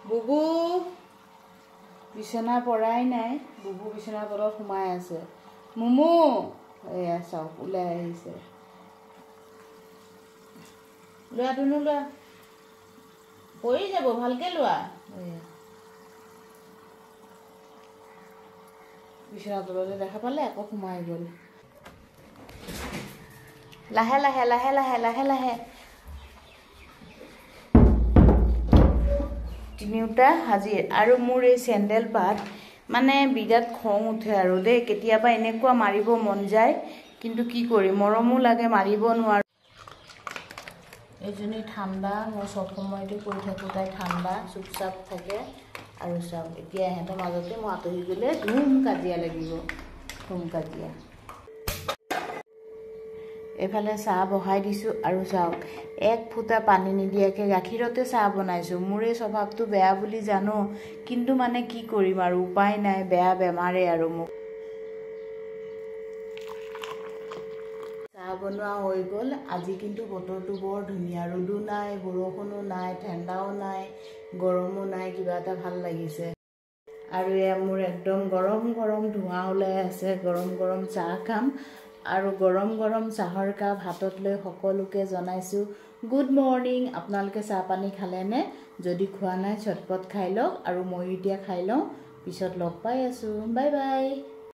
বুবু বিছনা পৰাই নাই বুবু বিছনা তলত সোমাই আছে মুমু এয়া চাওক ওলাই আহিছে লোৱা তুনো লোৱা পৰি যাব ভালকে লোৱা বিছনা তলতে দেখা পালে আকৌ সোমাই গ'ল লাহে লাহে লাহে লাহে লাহে লাহে তিনিওটা হাজিৰ আৰু মোৰ এই চেণ্ডেল পাত মানে বিৰাট খং উঠে আৰু দেই কেতিয়াবা এনেকুৱা মাৰিব মন যায় কিন্তু কি কৰি মৰমো লাগে মাৰিব নোৱাৰো এজনী ঠাণ্ডা মই সব সময়তে কৈ থাকো তাই ঠাণ্ডা চুপচাপ থাকে আৰু সব এতিয়া এহেঁতৰ মাজতে মই আঁতৰি গ'লে ধুম কাজিয়া লাগিব ধুম কাজিয়া এফালে চাহ বহাই দিছো আৰু চাওক এক ফুটা পানী নিদিয়াকে গাখীৰতে চাহ বনাইছো মোৰে স্বভাৱটো বেয়া বুলি জানো কিন্তু মানে কি কৰিম আৰু উপায় নাই বেয়া বেমাৰে আৰু মোক চাহ বনোৱা হৈ গ'ল আজি কিন্তু বতৰটো বৰ ধুনীয়া ৰ'দো নাই বৰষুণো নাই ঠাণ্ডাও নাই গৰমো নাই কিবা এটা ভাল লাগিছে আৰু এয়া মোৰ একদম গৰম গৰম ধোঁৱা ওলাই আছে গৰম গৰম চাহ খাম আৰু গৰম গৰম চাহৰ কাপ হাতত লৈ সকলোকে জনাইছো গুড মৰ্নিং আপোনালোকে চাহ পানী খালেনে যদি খোৱা নাই ছটপট খাই লওক আৰু মই এতিয়া খাই লওঁ পিছত লগ পাই আছো বাই বাই